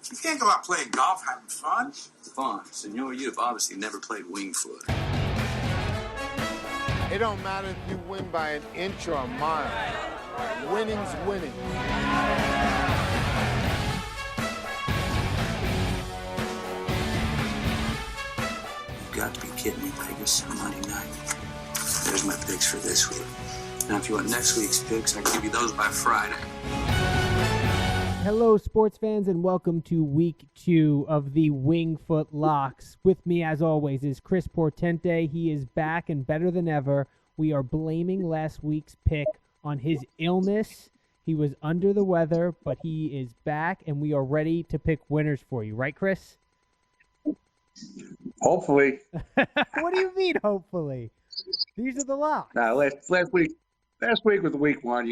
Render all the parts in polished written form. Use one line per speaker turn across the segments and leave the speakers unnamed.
You can't go out playing golf having fun.
Fun. Senor, you have obviously never played Wingfoot.
It don't matter if you win by an inch or a mile. Winning's winning.
You've got to be kidding me, Vegas. On Monday night. There's my picks for this week. Now, if you want next week's picks, I can give you those by Friday.
Hello, sports fans, and welcome to Week 2 of the Wingfoot Locks. With me, as always, is Chris Portente. He is back and better than ever. We are blaming last week's pick on his illness. He was under the weather, but he is back, and we are ready to pick winners for you. Right, Chris?
Hopefully.
What do you mean, hopefully? These are the locks.
Last week was week one.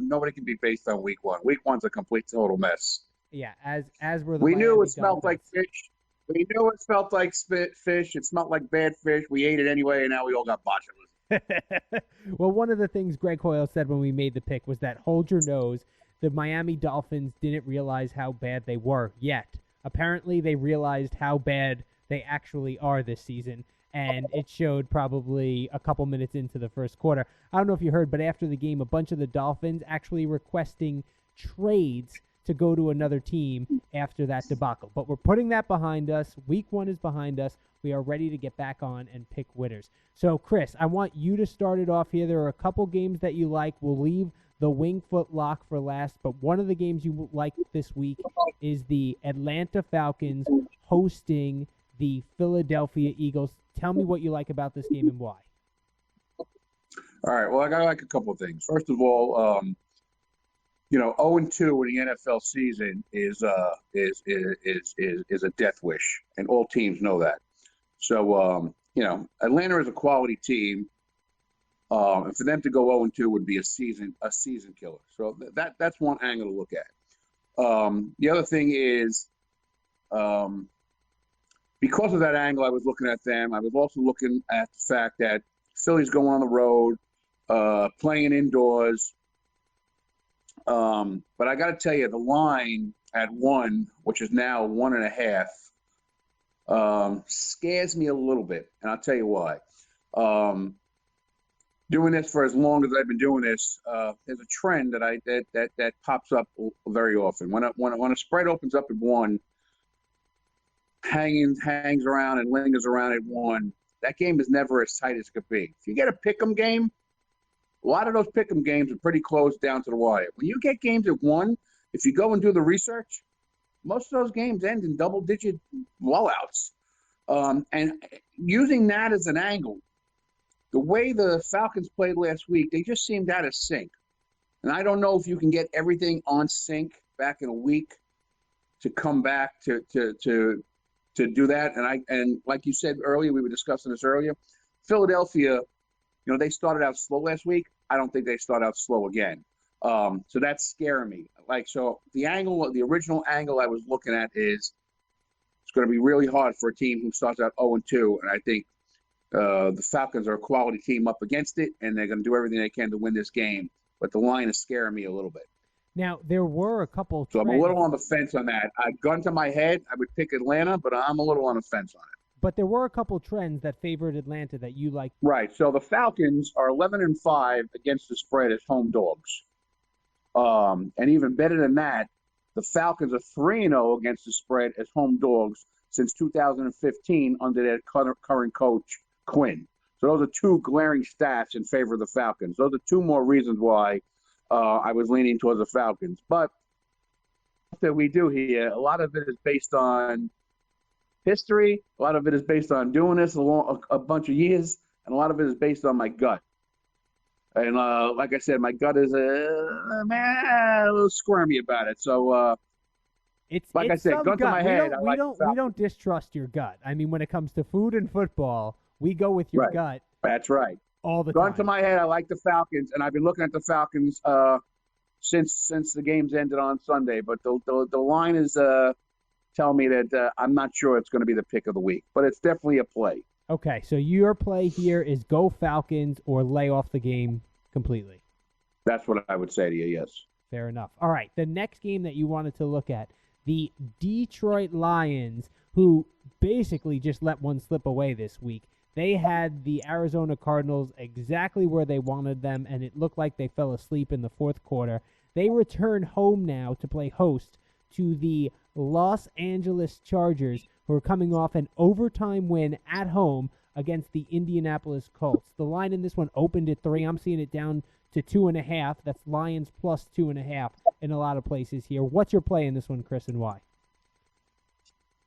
Nobody can be based on week one. Week one's a complete total mess.
Yeah, as were the
We knew
Miami
it smelled like fish. We knew it smelled like fish. It smelled like bad fish. We ate it anyway, and now we all got botulism.
Well, one of the things Greg Hoyle said when we made the pick was that, hold your nose, the Miami Dolphins didn't realize how bad they were yet. Apparently, they realized how bad they actually are this season, and it showed probably a couple minutes into the first quarter. I don't know if you heard, but after the game, a bunch of the Dolphins actually requesting trades to go to another team after that debacle. But we're putting that behind us. Week 1 is behind us. We are ready to get back on and pick winners. So, Chris, I want you to start it off here. There are a couple games that you like. We'll leave the Wingfoot lock for last, but one of the games you like this week is the Atlanta Falcons hosting the Philadelphia Eagles. Tell me what you like about this game and why.
All right. Well, I got like a couple of things. First of all, 0-2 in the NFL season is a death wish, and all teams know that. So, Atlanta is a quality team, and for them to go 0-2 would be a season killer. So that's one angle to look at. The other thing is, because of that angle, I was looking at them. I was also looking at the fact that Philly's going on the road, playing indoors. But I got to tell you, the line at 1, which is now 1.5, scares me a little bit, and I'll tell you why. Doing this for as long as I've been doing this, there's a trend that pops up very often. When a spread opens up at 1, hangs around and lingers around at 1, that game is never as tight as it could be. If you get a pick'em game, a lot of those pick'em games are pretty close down to the wire. When you get games at 1, if you go and do the research, most of those games end in double-digit blowouts. And using that as an angle, the way the Falcons played last week, they just seemed out of sync. And I don't know if you can get everything on sync back in a week to come back to do that. And like you said earlier, we were discussing this earlier, Philadelphia, they started out slow last week. I don't think they start out slow again. So that's scaring me. So the original angle I was looking at is it's going to be really hard for a team who starts out 0-2. And I think the Falcons are a quality team up against it, and they're going to do everything they can to win this game. But the line is scaring me a little bit.
Now, there were a couple.
So I'm a little on the fence on that. Gun to my head, I would pick Atlanta, but I'm a little on the fence on it.
But there were a couple trends that favored Atlanta that you liked.
Right. So the Falcons are 11-5 against the spread as home dogs. And even better than that, the Falcons are 3-0 against the spread as home dogs since 2015 under their current coach, Quinn. So those are two glaring stats in favor of the Falcons. Those are two more reasons why I was leaning towards the Falcons. But that we do here, a lot of it is based on history. A lot of it is based on doing this a bunch of years. And a lot of it is based on my gut. And like I said, my gut is a little squirmy about it. So, like I said, gun to my head.
We don't distrust your gut. I mean, when it comes to food and football, we go with your gut.
That's right.
All the time.
Gun to my head, I like the Falcons, and I've been looking at the Falcons since the games ended on Sunday. But the line is telling me that I'm not sure it's going to be the pick of the week, but it's definitely a play.
Okay, so your play here is go Falcons or lay off the game completely.
That's what I would say to you, yes.
Fair enough. All right, the next game that you wanted to look at, The Detroit Lions, who basically just let one slip away this week. They had the Arizona Cardinals exactly where they wanted them, and it looked like they fell asleep in the fourth quarter. They return home now to play host to the Los Angeles Chargers, who are coming off an overtime win at home against the Indianapolis Colts. The line in this one opened at 3. I'm seeing it down to 2.5. That's Lions plus 2.5 in a lot of places here. What's your play in this one, Chris, and why?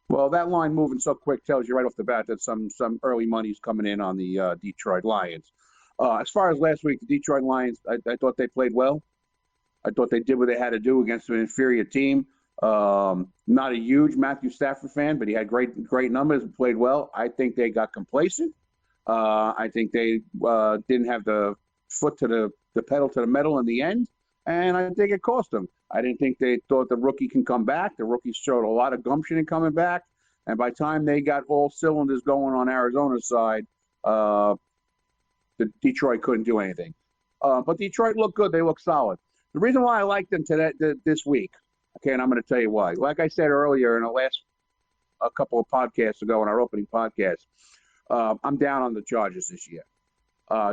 Well, that line moving so quick tells you right off the bat that some early money's coming in on the Detroit Lions. As far as last week, the Detroit Lions, I thought they played well. I thought they did what they had to do against an inferior team. Not a huge Matthew Stafford fan, but he had great numbers and played well. I think they got complacent. I think they didn't have the foot to the pedal to the metal in the end, and I think it cost them. I didn't think they thought the rookie can come back. The rookie showed a lot of gumption in coming back, and by the time they got all cylinders going on Arizona's side, the Detroit couldn't do anything. But Detroit looked good. They looked solid. The reason why I like them this week, okay, and I'm going to tell you why. Like I said earlier in a couple of podcasts ago in our opening podcast, I'm down on the Chargers this year.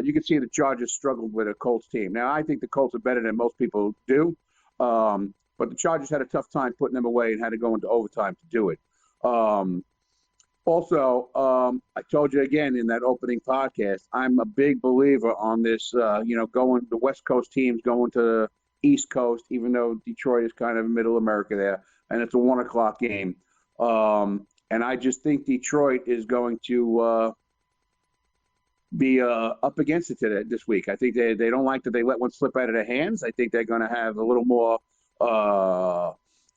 You can see the Chargers struggled with a Colts team. Now, I think the Colts are better than most people do, but the Chargers had a tough time putting them away and had to go into overtime to do it. Also, I told you again in that opening podcast, I'm a big believer on this, going the West Coast teams going to the East Coast, even though Detroit is kind of middle America there, and it's a 1:00 game. And I just think Detroit is going to be up against it this week. I think they don't like that they let one slip out of their hands. I think they're going to have a little more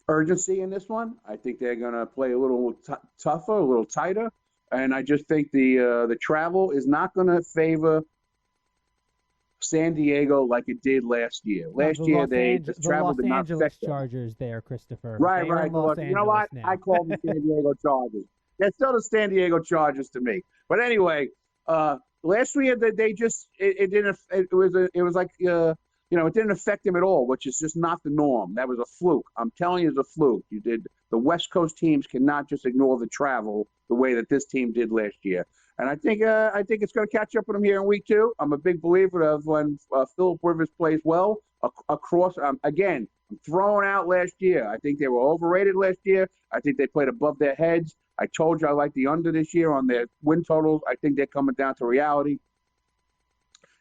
urgency in this one. I think they're going to play a little tougher, a little tighter. And I just think the travel is not going to favor San Diego like it did last year. Last year, the travel did not affect them.
Chargers there, Christopher.
Right. You know what? Now. I call them San Diego Chargers. They're still the San Diego Chargers to me. But anyway, last year it didn't affect them at all, which is just not the norm. That was a fluke. I'm telling you, it's a fluke. The West Coast teams cannot just ignore the travel the way that this team did last year. And I think it's going to catch up with them here in week 2. I'm a big believer of when Philip Rivers plays well across. Again, I'm throwing out last year. I think they were overrated last year. I think they played above their heads. I told you I like the under this year on their win totals. I think they're coming down to reality.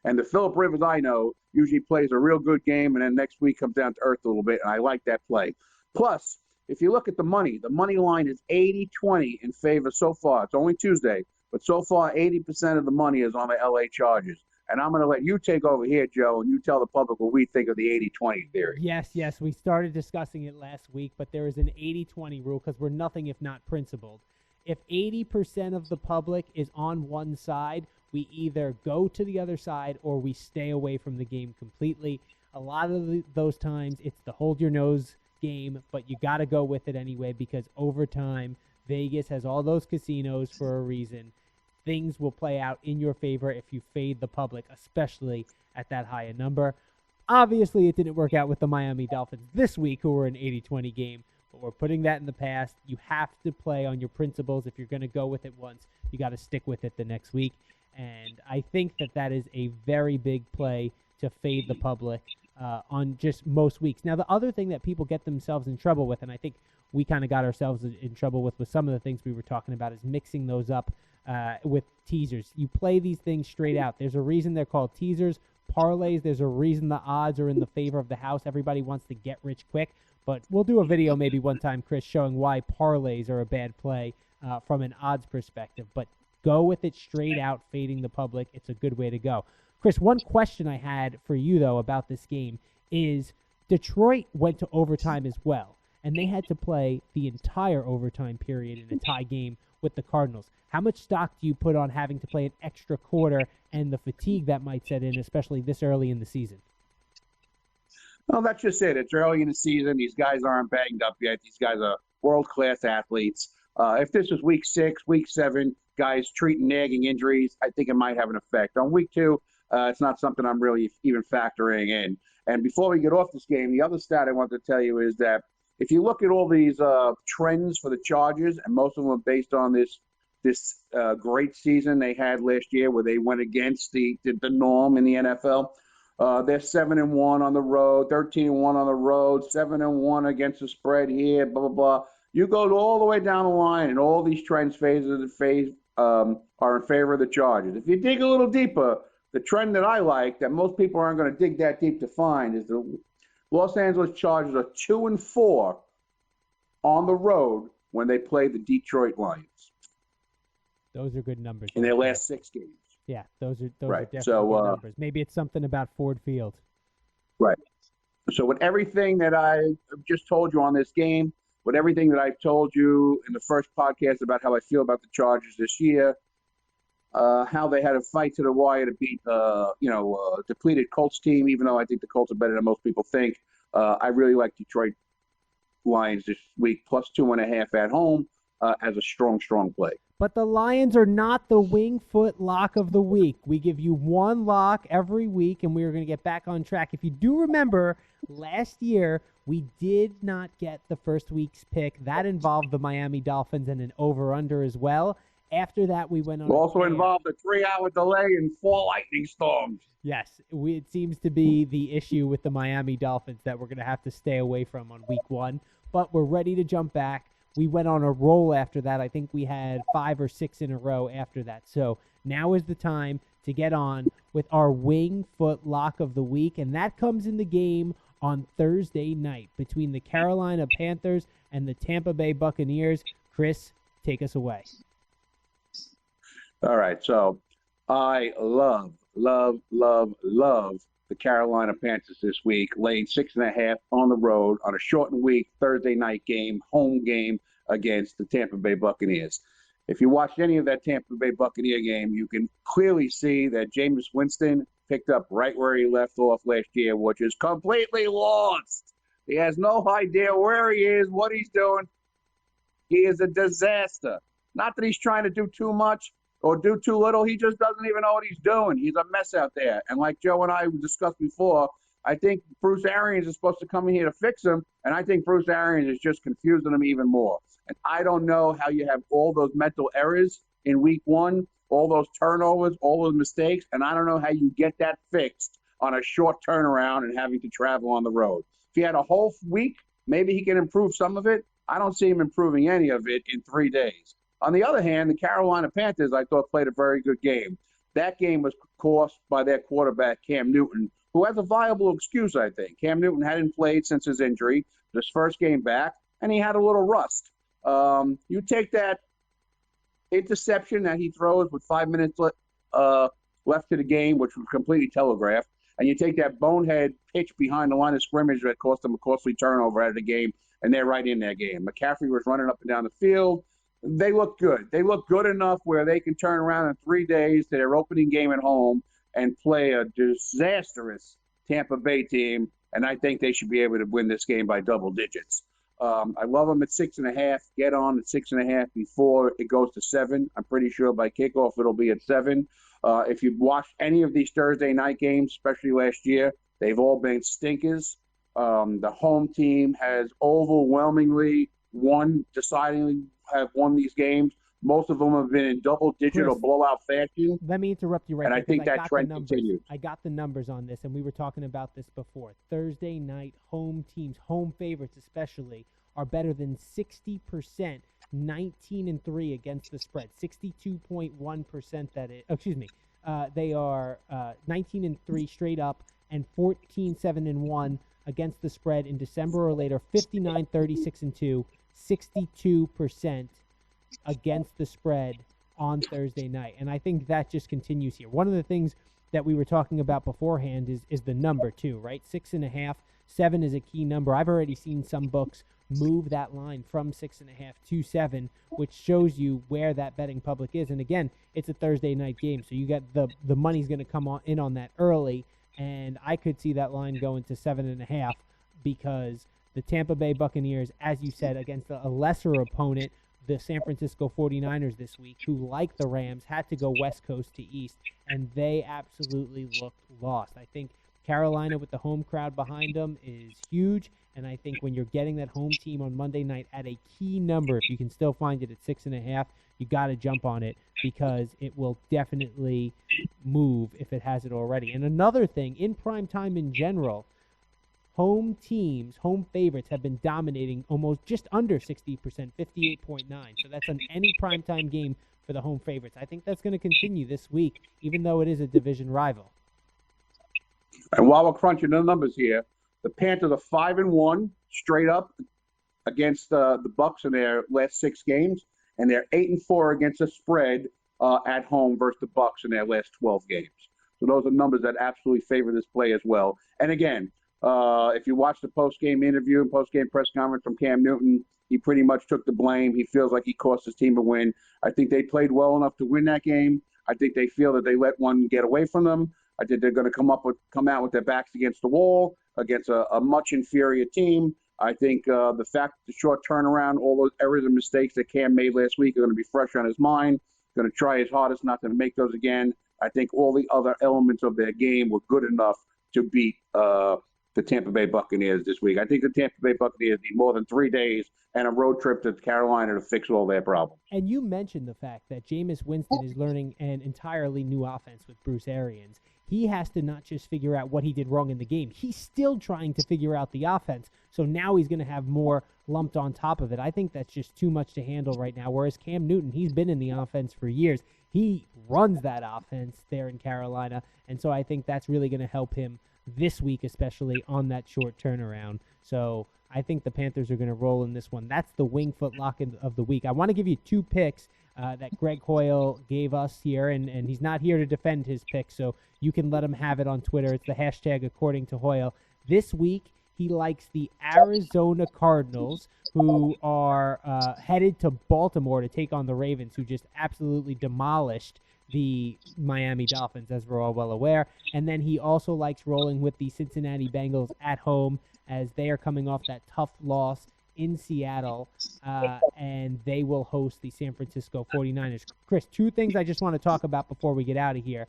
And the Philip Rivers I know usually plays a real good game, and then next week comes down to earth a little bit, and I like that play. Plus, if you look at the money line is 80-20 in favor so far. It's only Tuesday, but so far 80% of the money is on the L.A. Chargers. And I'm going to let you take over here, Joe, and you tell the public what we think of the 80-20 theory.
Yes. We started discussing it last week, but there is an 80-20 rule because we're nothing if not principled. If 80% of the public is on one side, we either go to the other side or we stay away from the game completely. A lot of those times, it's the hold your nose game, but you got to go with it anyway because over time, Vegas has all those casinos for a reason. Things will play out in your favor if you fade the public, especially at that high a number. Obviously, it didn't work out with the Miami Dolphins this week, who were an 80-20 game, but we're putting that in the past. You have to play on your principles. If you're going to go with it once, you got to stick with it the next week. And I think that is a very big play to fade the public on just most weeks. Now, the other thing that people get themselves in trouble with, and I think we kind of got ourselves in trouble with some of the things we were talking about, is mixing those up with teasers. You play these things straight out. There's a reason they're called teasers, parlays. There's a reason the odds are in the favor of the house. Everybody wants to get rich quick. But we'll do a video maybe one time, Chris, showing why parlays are a bad play from an odds perspective. But go with it straight out, fading the public. It's a good way to go. Chris, one question I had for you, though, about this game is Detroit went to overtime as well, and they had to play the entire overtime period in a tie game with the Cardinals. How much stock do you put on having to play an extra quarter and the fatigue that might set in, especially this early in the season?
Well, that's just it. It's early in the season. These guys aren't banged up yet. These guys are world-class athletes. If this was week 6, week 7, guys treating nagging injuries, I think it might have an effect. On week 2, it's not something I'm really even factoring in. And before we get off this game, the other stat I want to tell you is that if you look at all these trends for the Chargers, and most of them are based on this great season they had last year where they went against the norm in the NFL. They're 7-1 on the road, 13-1 on the road, 7-1 against the spread here, blah, blah, blah. You go all the way down the line, and all these trends are in favor of the Chargers. If you dig a little deeper, the trend that I like, that most people aren't going to dig that deep to find, is the Los Angeles Chargers are 2-4 on the road when they play the Detroit Lions.
Those are good numbers.
In their last 6 games.
Yeah, those are
right.
definitely good numbers. Maybe it's something about Ford Field.
Right. So with everything that I just told you on this game, with everything that I've told you in the first podcast about how I feel about the Chargers this year, how they had a fight to the wire to beat, depleted Colts team, even though I think the Colts are better than most people think. I really like Detroit Lions this week, plus 2.5 at home as a strong play.
But the Lions are not the Wingfoot lock of the week. We give you one lock every week, and we are going to get back on track. If you do remember, last year we did not get the first week's pick. That involved the Miami Dolphins and an over-under as well. After that, we went on.
Also involved a 3-hour delay and 4 lightning storms.
Yes, it seems to be the issue with the Miami Dolphins that we're going to have to stay away from on week 1. But we're ready to jump back. We went on a roll after that. I think we had 5 or 6 in a row after that. So now is the time to get on with our Wingfoot lock of the week, and that comes in the game on Thursday night between the Carolina Panthers and the Tampa Bay Buccaneers. Chris, take us away.
All right, so I love the Carolina Panthers this week, laying 6.5 on the road on a shortened week, Thursday night game, home game against the Tampa Bay Buccaneers. If you watched any of that Tampa Bay Buccaneer game, you can clearly see that Jameis Winston picked up right where he left off last year, which is completely lost. He has no idea where he is, what he's doing. He is a disaster. Not that he's trying to do too much or do too little. He just doesn't even know what he's doing. He's a mess out there. And like Joe and I discussed before, I think Bruce Arians is supposed to come in here to fix him, and I think Bruce Arians is just confusing him even more. And I don't know how you have all those mental errors in week 1, all those turnovers, all those mistakes, and I don't know how you get that fixed on a short turnaround and having to travel on the road. If he had a whole week, maybe he can improve some of it. I don't see him improving any of it in 3 days. On the other hand, the Carolina Panthers, I thought, played a very good game. That game was cost by their quarterback, Cam Newton, who has a viable excuse, I think. Cam Newton hadn't played since his injury, his first game back, and he had a little rust. You take that interception that he throws with 5 minutes left to the game, which was completely telegraphed, and you take that bonehead pitch behind the line of scrimmage that cost them a costly turnover out of the game, and they're right in that game. McCaffrey was running up and down the field. They look good. They look good enough where they can turn around in 3 days to their opening game at home and play a disastrous Tampa Bay team, and I think they should be able to win this game by double digits. I love them at 6.5. Get on at 6.5 before it goes to 7. I'm pretty sure by kickoff it'll be at 7. If you've watched any of these Thursday night games, especially last year, they've all been stinkers. The home team has overwhelmingly have won these games. Most of them have been in double-digit or blowout fashion.
Let me interrupt you right
there. And I think that trend continues.
I got the numbers on this, and we were talking about this before. Thursday night home teams, home favorites especially, are better than 60%, 19-3 against the spread. 62.1% that is. Excuse me. They are 19-3 straight up and 14-7-1 against the spread in December or later. 59-36-2. 62% against the spread on Thursday night. And I think that just continues here. One of the things that we were talking about beforehand is the number too, right? 6.5, 7 is a key number. I've already seen some books move that line from 6.5 to 7, which shows you where that betting public is. And again, it's a Thursday night game, so you got the money's going to come in on that early, and I could see that line going to 7.5 because the Tampa Bay Buccaneers, as you said, against a lesser opponent, the San Francisco 49ers this week, who, like the Rams, had to go West Coast to East, and they absolutely looked lost. I think Carolina with the home crowd behind them is huge, And I think when you're getting that home team on Monday night at a key number, if you can still find it at 6.5, you got to jump on it because it will definitely move if it hasn't already. And another thing, in prime time in general, home teams, home favorites have been dominating almost just under 60%, 58.9. So that's on any primetime game for the home favorites. I think that's going to continue this week, even though it is a division rival.
And while we're crunching the numbers here, the Panthers are 5-1 straight up against the Bucs in their last 6 games, and they're 8-4 against the spread at home versus the Bucs in their last 12 games. So those are numbers that absolutely favor this play as well. And again, if you watch the post-game interview and post-game press conference from Cam Newton, he pretty much took the blame. He feels like he cost his team a win. I think they played well enough to win that game. I think they feel that they let one get away from them. I think they're going to come out with their backs against the wall against a much inferior team. I think the fact the short turnaround, all those errors and mistakes that Cam made last week are going to be fresh on his mind. Going to try his hardest not to make those again. I think all the other elements of their game were good enough to beat the Tampa Bay Buccaneers this week. I think the Tampa Bay Buccaneers need more than 3 days and a road trip to Carolina to fix all their problems.
And you mentioned the fact that Jameis Winston is learning an entirely new offense with Bruce Arians. He has to not just figure out what he did wrong in the game. He's still trying to figure out the offense. So now he's going to have more lumped on top of it. I think that's just too much to handle right now. Whereas Cam Newton, he's been in the offense for years. He runs that offense there in Carolina. And so I think that's really going to help him this week, especially on that short turnaround. So I think the Panthers are going to roll in this one. That's the Wingfoot lock of the week. I want to give you 2 picks that Greg Hoyle gave us here, and he's not here to defend his pick, so you can let him have it on Twitter. It's the hashtag according to Hoyle. This week, he likes the Arizona Cardinals, who are headed to Baltimore to take on the Ravens, who just absolutely demolished the Miami Dolphins, as we're all well aware. And then he also likes rolling with the Cincinnati Bengals at home, as they are coming off that tough loss in Seattle, and they will host the San Francisco 49ers. Chris, 2 things I just want to talk about before we get out of here.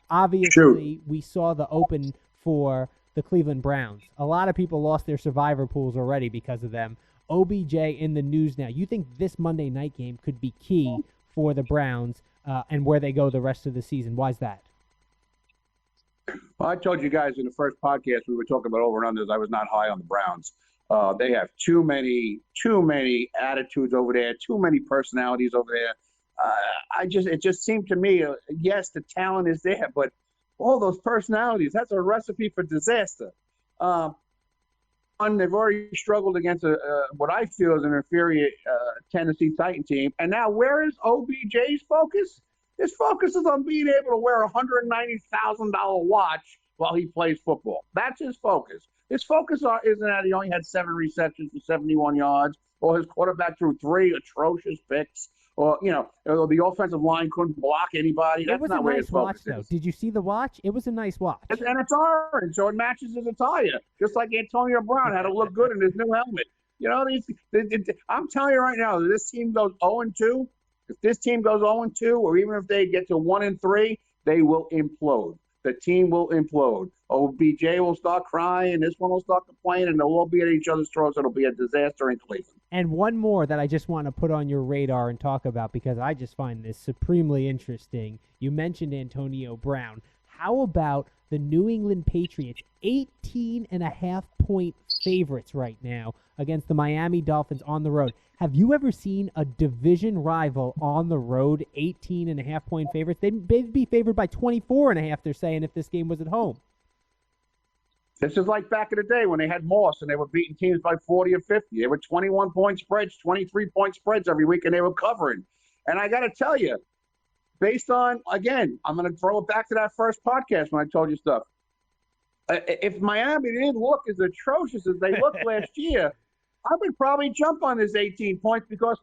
Obviously, we saw the open for the Cleveland Browns. A lot of people lost their survivor pools already because of them. OBJ in the news now. You think this Monday night game could be key for the Browns and where they go the rest of the season? Why is that?
Well, I told you guys in the first podcast we were talking about over and unders. I was not high on the Browns. They have too many attitudes over there, too many personalities over there. It just seemed to me, yes, the talent is there, but all those personalities, that's a recipe for disaster. They've already struggled against what I feel is an inferior Tennessee Titan team. And now where is OBJ's focus? His focus is on being able to wear a $190,000 watch while he plays football. That's his focus. His focus isn't that he only had 7 receptions for 71 yards, or his quarterback threw 3 atrocious picks, or the offensive line couldn't block anybody. That's not where his focus is.
Did you see the watch? It was a nice watch.
And it's orange, so it matches his attire, just like Antonio Brown had to look good in his new helmet. I'm telling you right now, this team goes 0-2. If this team goes 0-2, or even if they get to 1-3, they will implode. The team will implode. OBJ will start crying, this one will start complaining, and they'll all be at each other's throats. It'll be a disaster in Cleveland.
And one more that I just want to put on your radar and talk about because I just find this supremely interesting. You mentioned Antonio Brown. How about the New England Patriots, 18.5-point favorites right now against the Miami Dolphins on the road? Have you ever seen a division rival on the road 18.5-point favorites? They'd be favored by 24.5, they're saying, if this game was at home.
This is like back in the day when they had Moss and they were beating teams by 40 or 50. They were 21-point spreads, 23-point spreads every week, and they were covering. And I got to tell you, based on, again, I'm going to throw it back to that first podcast when I told you stuff. If Miami didn't look as atrocious as they looked last year, I would probably jump on this 18 points because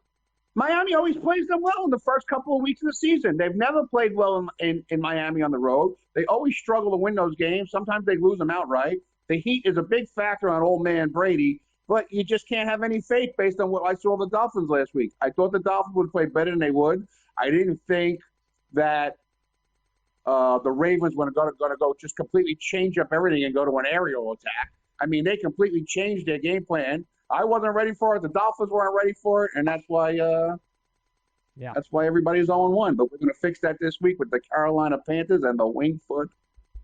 Miami always plays them well in the first couple of weeks of the season. They've never played well in Miami on the road. They always struggle to win those games. Sometimes they lose them outright. The heat is a big factor on old man Brady, but you just can't have any faith based on what I saw the Dolphins last week. I thought the Dolphins would play better than they would. I didn't think that the Ravens were going to go just completely change up everything and go to an aerial attack. I mean, they completely changed their game plan. I wasn't ready for it. The Dolphins weren't ready for it, and that's why that's why everybody's 0-1. But we're going to fix that this week with the Carolina Panthers and the Wingfoot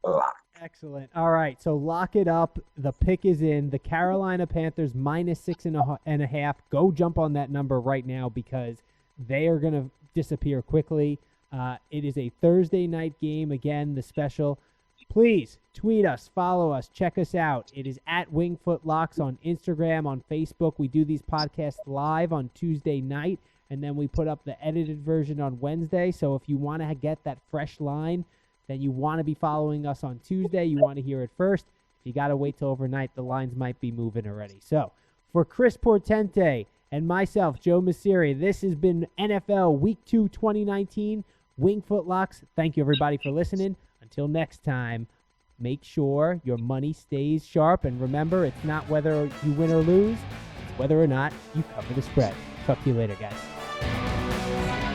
lock.
Excellent. All right, so lock it up. The pick is in. The Carolina Panthers -6.5. Go jump on that number right now because they are going to disappear quickly. It is a Thursday night game. Again, the special. Please tweet us, follow us, check us out. It is at Wingfoot Locks on Instagram, on Facebook. We do these podcasts live on Tuesday night, and then we put up the edited version on Wednesday. So if you want to get that fresh line, then you want to be following us on Tuesday. You want to hear it first. If you got to wait till overnight, the lines might be moving already. So for Chris Portente and myself, Joe Messeri, this has been NFL Week 2 2019 Wingfoot Locks. Thank you, everybody, for listening. Until next time, make sure your money stays sharp. And remember, it's not whether you win or lose, it's whether or not you cover the spread. Talk to you later, guys.